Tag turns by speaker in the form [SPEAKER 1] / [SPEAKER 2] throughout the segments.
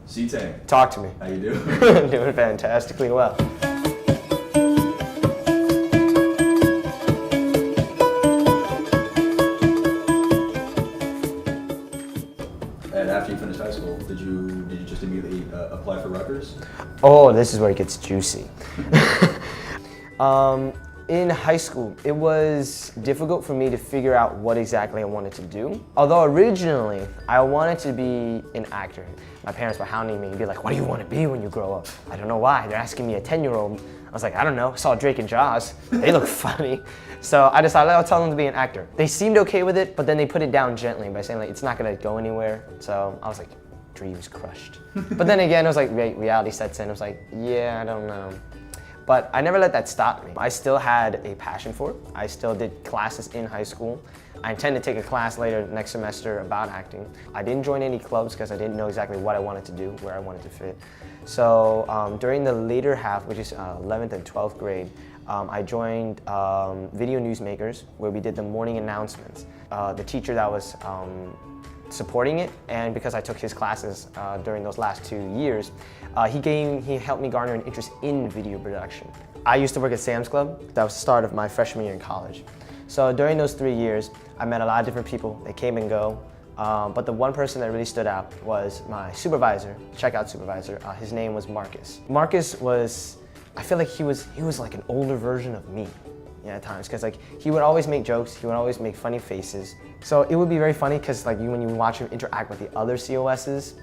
[SPEAKER 1] C-Tank.
[SPEAKER 2] Talk to me.
[SPEAKER 1] How you doing?
[SPEAKER 2] Doing fantastically well.
[SPEAKER 1] And after you finished high school, did you just immediately apply for Rutgers?
[SPEAKER 2] Oh, this is where it gets juicy. In high school, it was difficult for me to figure out what exactly I wanted to do. Although originally, I wanted to be an actor. My parents were hounding me and be like, what do you want to be when you grow up? I don't know why. They're asking me, a 10-year-old. I was like, I don't know. I saw Drake and Jaws. They look funny. So I decided I'll tell them to be an actor. They seemed okay with it, but then they put it down gently by saying like, it's not gonna go anywhere. So I was like, dreams crushed. But then again, it was like reality sets in. I was like, yeah, I don't know. But I never let that stop me. I still had a passion for it. I still did classes in high school. I intend to take a class later next semester about acting. I didn't join any clubs because I didn't know exactly what I wanted to do, where I wanted to fit. So during the later half, which is 11th and 12th grade, I joined Video Newsmakers, where we did the morning announcements. The teacher that was supporting it, and because I took his classes during those last 2 years, he helped me garner an interest in video production. I used to work at Sam's Club. That was the start of my freshman year in college. So during those 3 years, I met a lot of different people. They came and go, but the one person that really stood out was my supervisor, checkout supervisor. His name was Marcus. Marcus was, I feel like he was like an older version of me. Yeah, at times, because like he would always make jokes, he would always make funny faces. So it would be very funny because like when you watch him interact with the other COSs,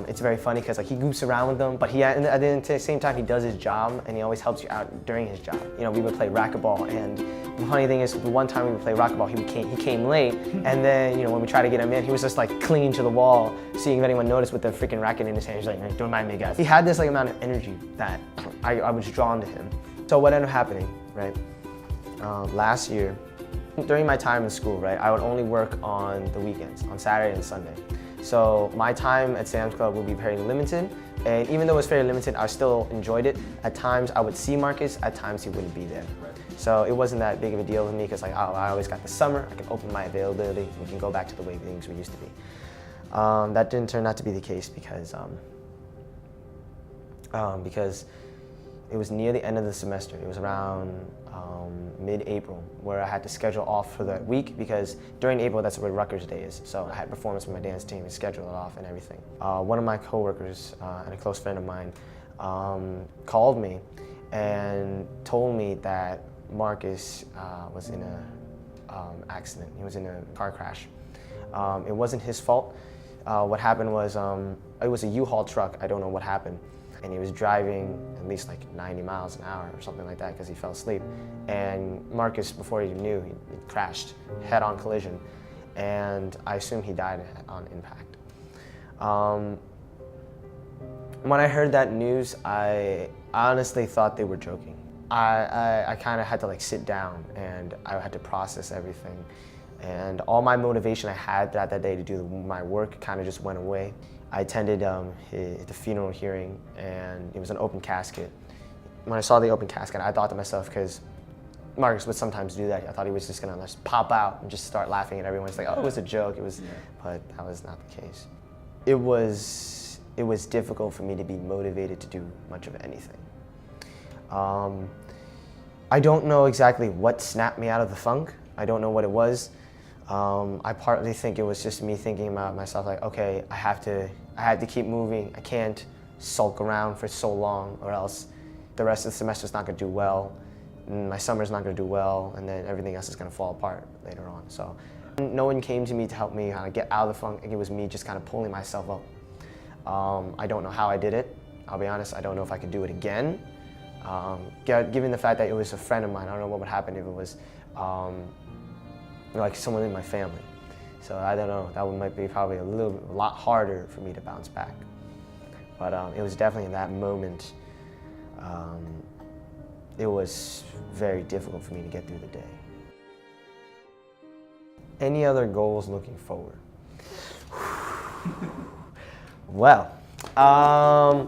[SPEAKER 2] it's very funny because like he goofs around with them, but at the same time he does his job and he always helps you out during his job. You know, we would play racquetball, and the funny thing is, the one time we would play racquetball, he came late, and then when we tried to get him in, he was just like clinging to the wall, seeing if anyone noticed with the freaking racket in his hand. He's like, don't mind me, guys. He had this like amount of energy that I was drawn to him. So what ended up happening, right? Last year, during my time in school, right, I would only work on the weekends, on Saturday and Sunday. So my time at Sam's Club would be very limited, and even though it was very limited, I still enjoyed it. At times I would see Marcus, at times he wouldn't be there. Right. So it wasn't that big of a deal with me because like, I always got the summer, I can open my availability, we can go back to the way things were used to be. That didn't turn out to be the case because it was near the end of the semester. It was around mid-April where I had to schedule off for that week because during April, that's where Rutgers Day is. So I had performance with my dance team and schedule it off and everything. One of my coworkers and a close friend of mine called me and told me that Marcus was in an accident. He was in a car crash. It wasn't his fault. What happened was, it was a U-Haul truck. I don't know what happened. And he was driving at least like 90 miles an hour or something like that because he fell asleep. And Marcus, before he knew, he crashed, head-on collision. And I assume he died on impact. When I heard that news, I honestly thought they were joking. I kind of had to like sit down and I had to process everything. And all my motivation I had throughout that day to do my work kind of just went away. I attended the funeral hearing, and it was an open casket. When I saw the open casket, I thought to myself, because Marcus would sometimes do that, I thought he was just gonna just pop out and just start laughing at everyone. It's like, oh, it was a joke. It was, but that was not the case. It was difficult for me to be motivated to do much of anything. I don't know exactly what snapped me out of the funk. I don't know what it was. I partly think it was just me thinking about myself like, okay, I have to keep moving. I can't sulk around for so long or else the rest of the semester's not gonna do well, and my summer's not gonna do well, and then everything else is gonna fall apart later on. So no one came to me to help me kind of get out of the funk. It was me just kind of pulling myself up. I don't know how I did it. I'll be honest, I don't know if I could do it again. Given the fact that it was a friend of mine, I don't know what would happen if it was like someone in my family. So I don't know, that might be probably a lot harder for me to bounce back. But it was definitely in that moment, it was very difficult for me to get through the day. Any other goals looking forward? Well, I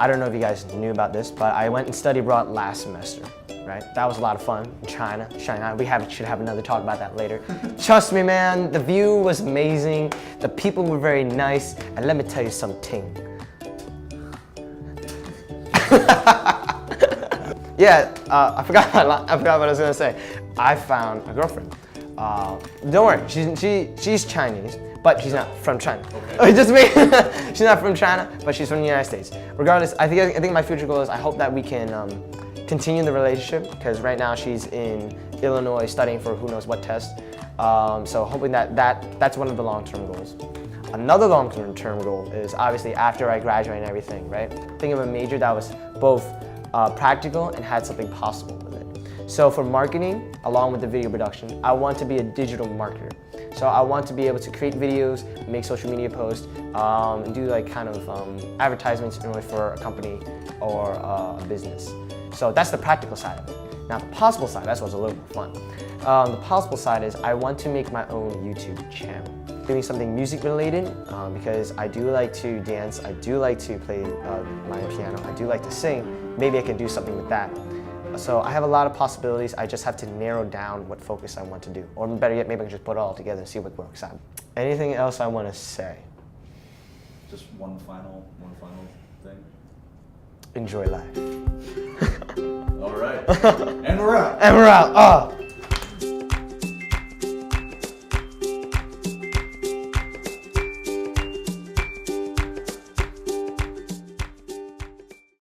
[SPEAKER 2] don't know if you guys knew about this, but I went and studied abroad last semester. right? That was a lot of fun in China, Shanghai. We should have another talk about that later. Trust me, man, the view was amazing. The people were very nice. And let me tell you something. Yeah, I forgot what I was gonna say. I found a girlfriend. Don't worry, she's Chinese, but she's not from China. Okay. Just me. She's not from China, but she's from the United States. Regardless, I think my future goal is I hope that we can continue the relationship, because right now she's in Illinois studying for who knows what test. So hoping that's one of the long-term goals. Another long-term goal is obviously after I graduate and everything, right? Think of a major that was both practical and had something possible with it. So for marketing, along with the video production, I want to be a digital marketer. So I want to be able to create videos, make social media posts, and do like kind of advertisements in order for a company or a business. So that's the practical side of it. Now the possible side, that's what's a little more fun. The possible side is I want to make my own YouTube channel. Doing something music related, because I do like to dance, I do like to play my piano, I do like to sing. Maybe I can do something with that. So I have a lot of possibilities. I just have to narrow down what focus I want to do. Or better yet, maybe I can just put it all together and see what works out. Anything else I want to say?
[SPEAKER 1] Just one final thing.
[SPEAKER 2] Enjoy life.
[SPEAKER 1] All right. And we're out.
[SPEAKER 2] And we're out.